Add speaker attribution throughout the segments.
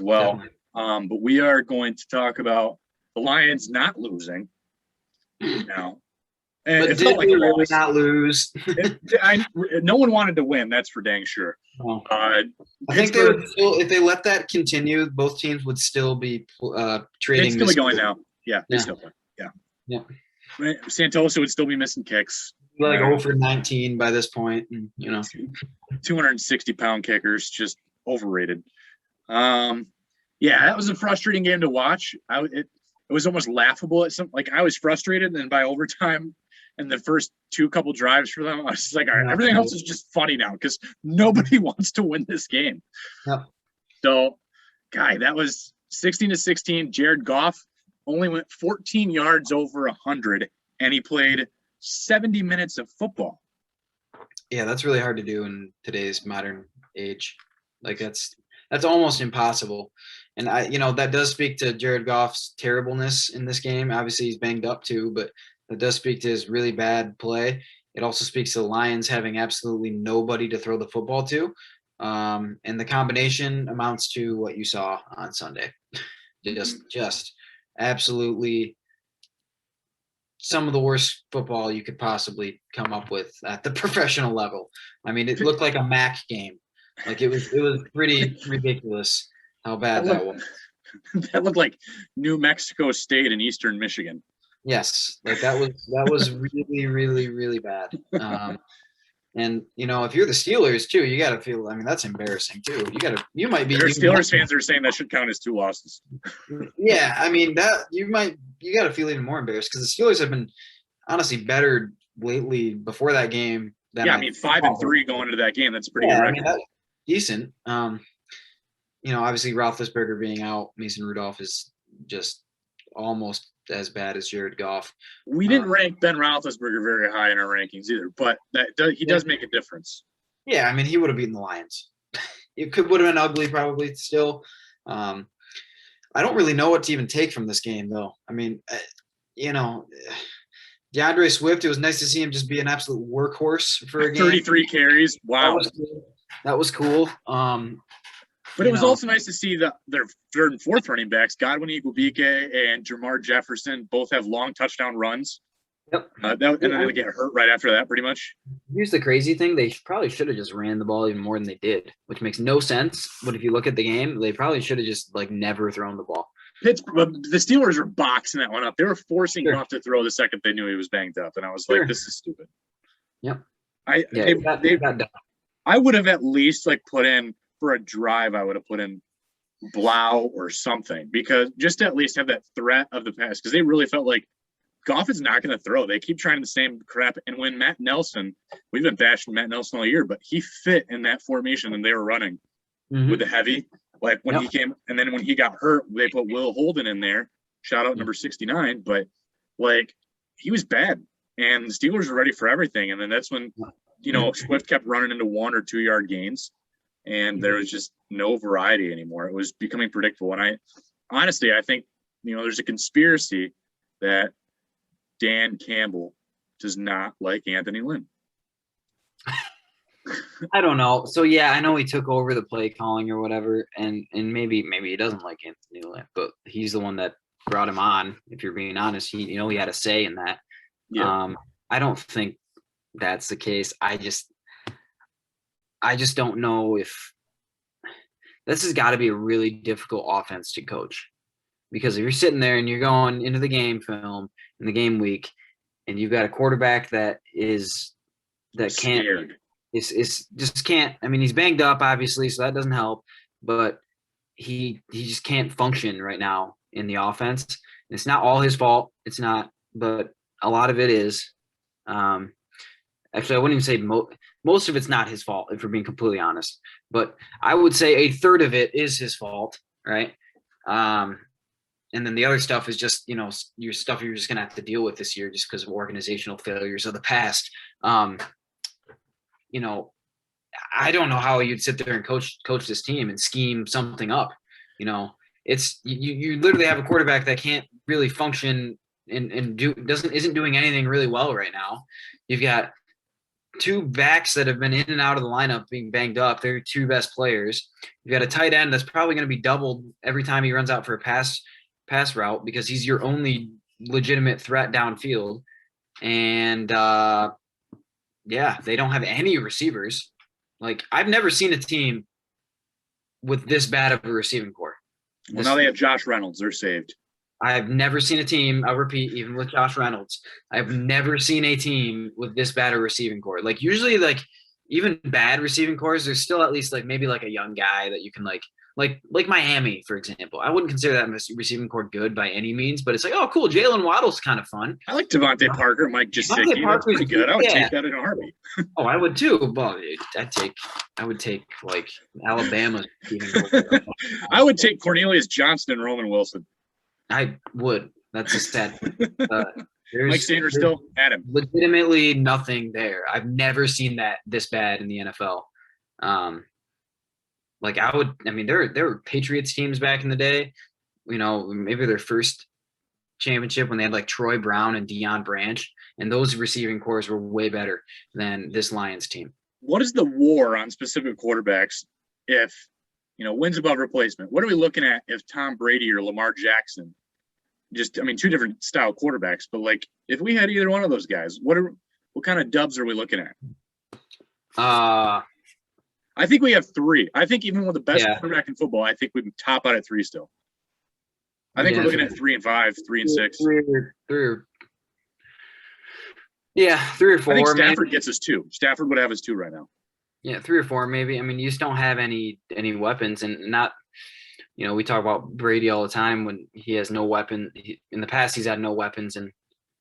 Speaker 1: well.
Speaker 2: Definitely.
Speaker 1: But we are going to talk about the Lions not losing now. And
Speaker 2: But
Speaker 1: it
Speaker 2: did
Speaker 1: felt like
Speaker 2: we
Speaker 1: a
Speaker 2: really
Speaker 1: loss.
Speaker 2: not lose?
Speaker 1: No one wanted to win, that's for dang sure.
Speaker 2: No.
Speaker 1: Uh,
Speaker 2: I think they
Speaker 1: Pittsburgh,
Speaker 2: would still, if they let that continue, both teams would still be
Speaker 1: they'd
Speaker 2: trading
Speaker 1: still be
Speaker 2: this.
Speaker 1: going now. Yeah, they
Speaker 2: Yeah.
Speaker 1: still would. Yeah.
Speaker 2: Yeah.
Speaker 1: Santosa would still be missing kicks.
Speaker 2: Like 0 for 19 by this point, and
Speaker 1: 260-pound kickers, just overrated. Yeah, that was a frustrating game to watch. It was almost laughable at some. Like I was frustrated, and then by overtime, and the first couple drives for them, I was just like, all right, everything else is just funny now because nobody wants to win this game.
Speaker 2: Yep.
Speaker 1: So, guy, that was 16-16. Jared Goff only went 14 yards over 100, and he played 70 minutes of football.
Speaker 2: Yeah, that's really hard to do in today's modern age. Like that's almost impossible. And that does speak to Jared Goff's terribleness in this game. Obviously he's banged up too, but that does speak to his really bad play. It also speaks to the Lions having absolutely nobody to throw the football to. And the combination amounts to what you saw on Sunday. Just absolutely some of the worst football you could possibly come up with at the professional level. I mean, it looked like a MAC game. Like it was pretty ridiculous how bad that was.
Speaker 1: That looked like New Mexico State and Eastern Michigan.
Speaker 2: Yes, like that was really, really, really bad. And if you're the Steelers too, you got to feel. I mean, that's embarrassing too. You might be.
Speaker 1: Steelers fans are saying that should count as 2 losses.
Speaker 2: Yeah, I mean that you got to feel even more embarrassed because the Steelers have been honestly better lately. Before that game, than
Speaker 1: 5-3 going into that game. That's pretty good.
Speaker 2: I mean, that's decent. Obviously Roethlisberger being out, Mason Rudolph is just almost as bad as Jared Goff.
Speaker 1: We didn't rank Ben Roethlisberger very high in our rankings either, but he does make a difference.
Speaker 2: Yeah, I mean, he would have beaten the Lions. It would have been ugly probably still. I don't really know what to even take from this game, though. I mean, DeAndre Swift, it was nice to see him just be an absolute workhorse for a game.
Speaker 1: 33 carries. Wow.
Speaker 2: That was cool.
Speaker 1: But it was also nice to see their third and fourth running backs, Godwin Igwebuike and Jamar Jefferson, both have long touchdown runs.
Speaker 2: Yep.
Speaker 1: And then they get hurt right after that, pretty much.
Speaker 2: Here's the crazy thing. They probably should have just ran the ball even more than they did, which makes no sense. But if you look at the game, they probably should have just, never thrown the ball.
Speaker 1: The Steelers were boxing that one up. They were forcing Goff to throw the second they knew he was banged up. And I was like, this is stupid.
Speaker 2: Yep.
Speaker 1: I would have at least, put in – for a drive, I would have put in Blau or something because just to at least have that threat of the pass because they really felt like Goff is not going to throw. They keep trying the same crap. And when Matt Nelson, we've been bashing Matt Nelson all year, but he fit in that formation and they were running with the heavy. When he came, and then when he got hurt, they put Will Holden in there. Shout out number 69. But he was bad, and the Steelers were ready for everything. And then that's when Swift kept running into 1 or 2 yard gains. And there was just no variety anymore. It was becoming predictable. And I think, there's a conspiracy that Dan Campbell does not like Anthony Lynn.
Speaker 2: I don't know. So, yeah, I know he took over the play calling or whatever, and maybe he doesn't like Anthony Lynn, but he's the one that brought him on, if you're being honest. He had a say in that. Yeah. I don't think that's the case. I just don't know if this has got to be a really difficult offense to coach, because if you're sitting there and you're going into the game film in the game week and you've got a quarterback that can't. I mean, he's banged up obviously, so that doesn't help, but he just can't function right now in the offense. And it's not all his fault. It's not, but a lot of it is. Actually, I wouldn't even say most of it's not his fault, if we're being completely honest. But I would say a third of it is his fault, right? And then the other stuff is just, your stuff you're just going to have to deal with this year just because of organizational failures of the past. I don't know how you'd sit there and coach this team and scheme something up. It's you literally have a quarterback that can't really function and isn't doing anything really well right now. You've got two backs that have been in and out of the lineup being banged up. They're your two best players. You've got a tight end that's probably going to be doubled every time he runs out for a pass route because he's your only legitimate threat downfield. And yeah, they don't have any receivers. Like, I've never seen a team with this bad of a receiving core.
Speaker 1: Well, now they have Josh Reynolds. They're saved.
Speaker 2: I've never seen a team, I'll repeat, even with Josh Reynolds, I've never seen a team with this bad a receiving core. Like, usually, like, even bad receiving cores, there's still at least, like, maybe, like, a young guy that you can, like Miami, for example. I wouldn't consider that receiving core good by any means, but it's like, oh, cool, Jalen Waddle's kind of fun.
Speaker 1: I like Devontae Parker, Mike Gesicki. That's pretty good. I would take that in a heartbeat.
Speaker 2: Oh, I would too. But I would take like Alabama.
Speaker 1: I would take Cornelius Johnson and Roman Wilson.
Speaker 2: I would. That's a stat.
Speaker 1: Mike Sanders still at him.
Speaker 2: Legitimately nothing there. I've never seen that this bad in the NFL. Like there were Patriots teams back in the day, you know, maybe their first championship when they had like Troy Brown and Deion Branch, and those receiving cores were way better than this Lions team.
Speaker 1: What is the war on specific quarterbacks if, you know, wins above replacement? What are we looking at if Tom Brady or Lamar Jackson, two different style quarterbacks, but like if we had either one of those guys, what kind of dubs are we looking at? I think we have three. I think even with the best quarterback in football, I think we can top out at three still. I think we're looking at 3 and 5, 3 and 6.
Speaker 2: Three or 4.
Speaker 1: I think Stafford gets us 2. Stafford would have us 2 right now.
Speaker 2: Yeah, 3 or 4 maybe. I mean, you just don't have any weapons, and not. You know, we talk about Brady all the time when he has no weapon. In the past, he's had no weapons and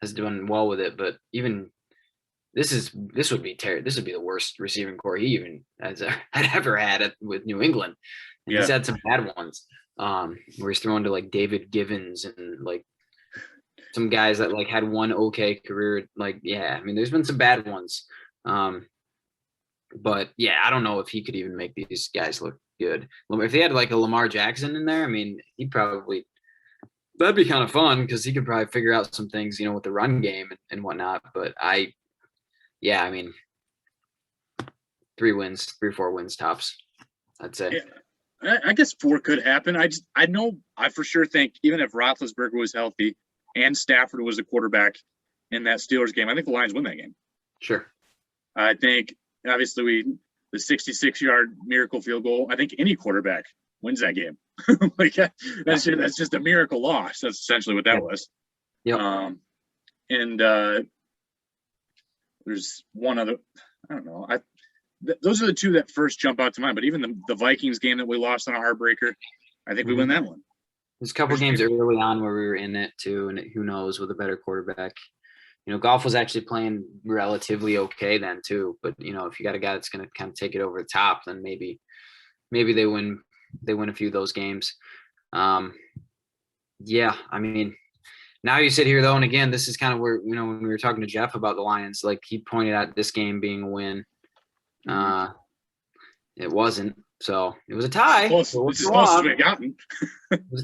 Speaker 2: has done well with it. But even this would be the worst receiving core he even had ever had with New England. And he's had some bad ones. Where he's thrown to like David Givens and like some guys that like had one okay career. Like, yeah, I mean, there's been some bad ones. But yeah, I don't know if he could even make these guys look good. If they had like a Lamar Jackson in there, I mean, that'd be kind of fun because he could probably figure out some things, you know, with the run game and whatnot. But I mean, 3 or 4 wins tops, I'd say.
Speaker 1: Yeah. I guess 4 could happen. I for sure think even if Roethlisberger was healthy and Stafford was the quarterback in that Steelers game, I think the Lions win that game.
Speaker 2: Sure.
Speaker 1: I think obviously the 66-yard miracle field goal. I think any quarterback wins that game. Like that's just a miracle loss. That's essentially what that was.
Speaker 2: Yeah.
Speaker 1: There's one other. I don't know. Those are the 2 that first jump out to mind. But even the Vikings game that we lost on a heartbreaker, I think we win that one.
Speaker 2: There's a couple games early on where we were in it too, and who knows with a better quarterback. You know, Goff was actually playing relatively okay then too. But you know, if you got a guy that's going to kind of take it over the top, then maybe they win a few of those games. Yeah, I mean, now you sit here though, and again, this is kind of where, you know, when we were talking to Jeff about the Lions, like he pointed out this game being a win. It wasn't, so it was a tie. It was a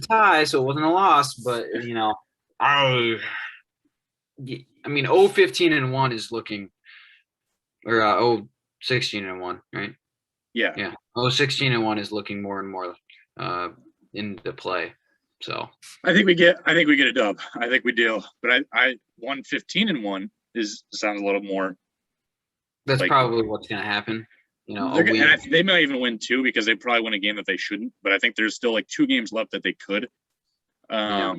Speaker 2: tie, so it wasn't a loss. But you know, I mean, 0-15-1 is looking, or 0-16-1, right?
Speaker 1: Yeah.
Speaker 2: 0-16-1 is looking more and more into play. So
Speaker 1: I think we get a dub. I think we do. But I 1-15-1 sounds a little more.
Speaker 2: That's like, probably what's going to happen. You know,
Speaker 1: they might even win 2 because they probably win a game that they shouldn't. But I think there's still like 2 games left that they could. I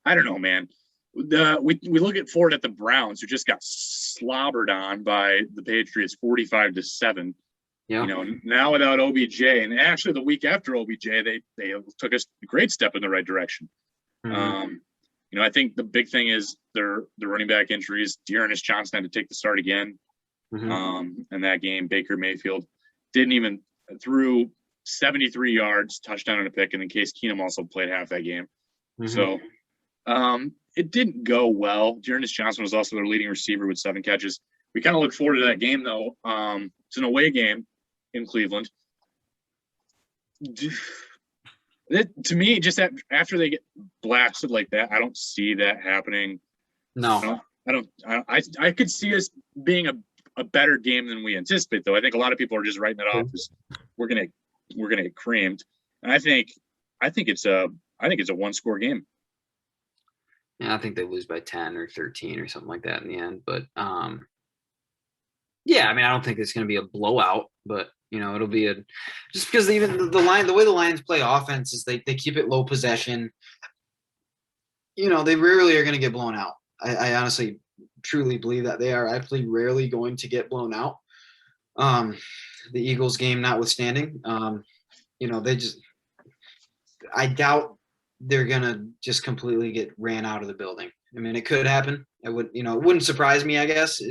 Speaker 1: don't know, man. We look forward at the Browns, who just got slobbered on by the Patriots 45-7.
Speaker 2: Yeah.
Speaker 1: You know, now without OBJ, and actually the week after OBJ, they took a great step in the right direction.
Speaker 2: Mm-hmm.
Speaker 1: You know, I think the big thing is the running back injuries. Dearness Johnson had to take the start again.
Speaker 2: Mm-hmm.
Speaker 1: In that game, Baker Mayfield threw 73 yards, touchdown and a pick, and then Case Keenum also played half that game.
Speaker 2: Mm-hmm.
Speaker 1: So it didn't go well. Dearness Johnson was also their leading receiver with 7 catches. We kind of look forward to that game, though. It's an away game in Cleveland. To me, just after they get blasted like that, I don't see that happening.
Speaker 2: No,
Speaker 1: I don't. I could see us being a better game than we anticipate, though. I think a lot of people are just writing it off as we're gonna get creamed, and I think it's a 1-score game.
Speaker 2: Yeah, I think they lose by 10 or 13 or something like that in the end. But yeah, I mean, I don't think it's going to be a blowout, but it'll be just because even the way the Lions play offense is they keep it low possession. They rarely are going to get blown out. I honestly, truly believe that they are actually rarely going to get blown out. The Eagles game notwithstanding, I doubt they're gonna just completely get ran out of the building. I mean, it could happen. It wouldn't surprise me, I guess,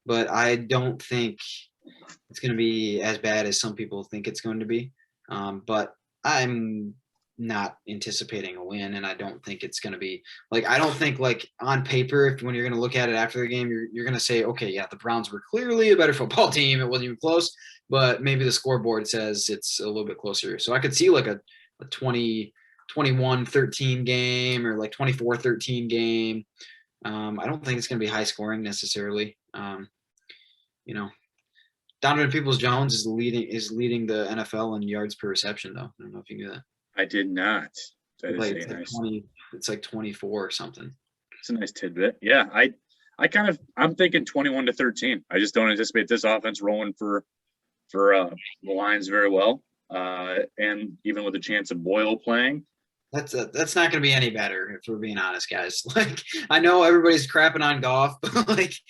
Speaker 2: but I don't think it's gonna be as bad as some people think it's going to be. But I'm not anticipating a win, and I don't think it's gonna be I don't think on paper, when you're gonna look at it after the game, you're gonna say, okay, yeah, the Browns were clearly a better football team. It wasn't even close, but maybe the scoreboard says it's a little bit closer. So I could see a 21-13 game or 24-13 game. I don't think it's going to be high scoring necessarily. Donovan Peoples-Jones is leading the NFL in yards per reception, though. I don't know if you knew that.
Speaker 1: I did not. That is
Speaker 2: nice. 20, it's 24 or something.
Speaker 1: It's a nice tidbit. Yeah, I'm thinking 21-13. I just don't anticipate this offense rolling for the Lions very well. And even with a chance of Boyle playing,
Speaker 2: that's not going to be any better, if we're being honest, guys. I know everybody's crapping on Goff, but it's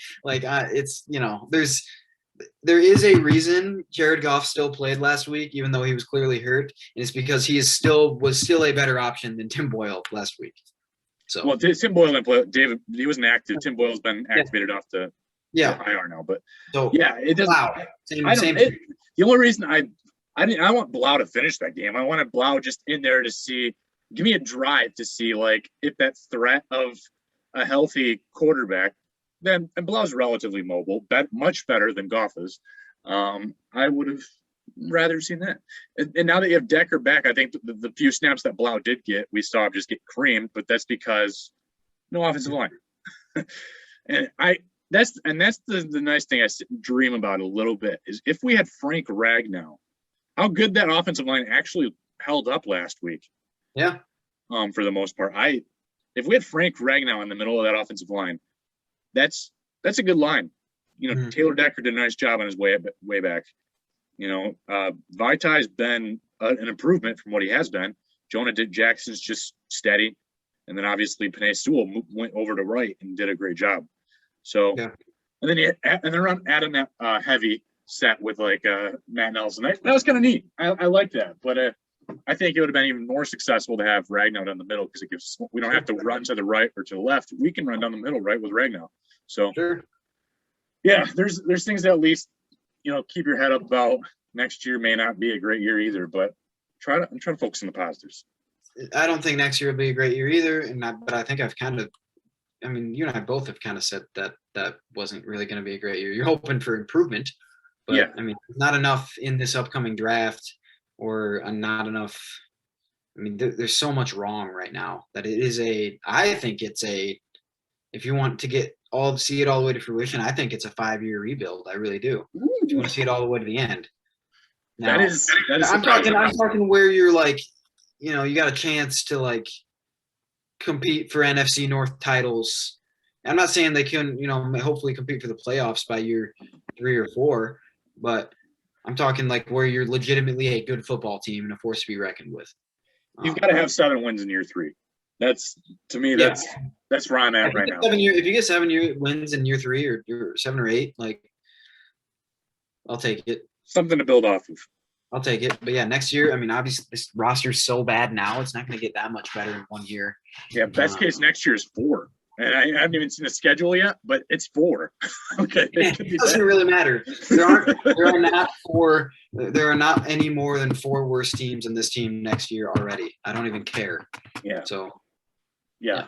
Speaker 2: there is a reason Jared Goff still played last week, even though he was clearly hurt, and it's because he was still a better option than Tim Boyle last week. So
Speaker 1: Tim Boyle didn't play. David, he wasn't active. Tim Boyle's been activated off the IR now, but it doesn't.
Speaker 2: Wow. Same.
Speaker 1: The only reason I want Blau to finish that game. I wanted Blau just in there to see, give me a drive to see if that threat of a healthy quarterback, and Blau's relatively mobile, much better than Goff is. I would have rather seen that. And now that you have Decker back, I think the few snaps that Blau did get, we saw him just get creamed, but that's because no offensive line. That's the nice thing I dream about a little bit is if we had Frank Ragnow, how good that offensive line actually held up last week.
Speaker 2: Yeah.
Speaker 1: For the most part, if we had Frank Ragnow in the middle of that offensive line, that's a good line. Taylor Decker did a nice job on his way back. Vitai's been an improvement from what he has been. Jonah Jackson's just steady, and then obviously Penei Sewell went over to right and did a great job. So, and then adding that heavy set with Matt Nelson. That was kind of neat. I like that, but I think it would have been even more successful to have Ragnow down the middle because we don't have to run to the right or to the left. We can run down the middle, right, with Ragnow. So, yeah, there's things that at least keep your head up about. Next year may not be a great year either, but I'm trying to focus on the positives.
Speaker 2: I don't think next year will be a great year either, but I think you and I both have kind of said that wasn't really going to be a great year. You're hoping for improvement, but not enough in this upcoming draft, or not enough. There's so much wrong right now that I think it's if you want to see it all the way to fruition, I think it's a 5-year rebuild. I really do. If you want to see it all the way to the end. Now,
Speaker 1: that is
Speaker 2: I'm talking where you're you got a chance to compete for NFC North titles. I'm not saying they can, hopefully compete for the playoffs by year 3 or 4, but I'm talking where you're legitimately a good football team and a force to be reckoned with.
Speaker 1: You've got to have 7 wins in year 3. That's, to me, that's where I'm at right now.
Speaker 2: If you get 7 wins in year 3 or 7 or 8, I'll take it.
Speaker 1: Something to build off of.
Speaker 2: I'll take it. But yeah, next year, obviously this roster's so bad now, it's not going to get that much better in 1 year.
Speaker 1: Yeah, best case next year is 4. And I haven't even seen the schedule yet, but it's 4. Okay.
Speaker 2: It doesn't really matter. There are not any more than 4 worse teams in this team next year already. I don't even care.
Speaker 1: Yeah.
Speaker 2: So
Speaker 1: yeah.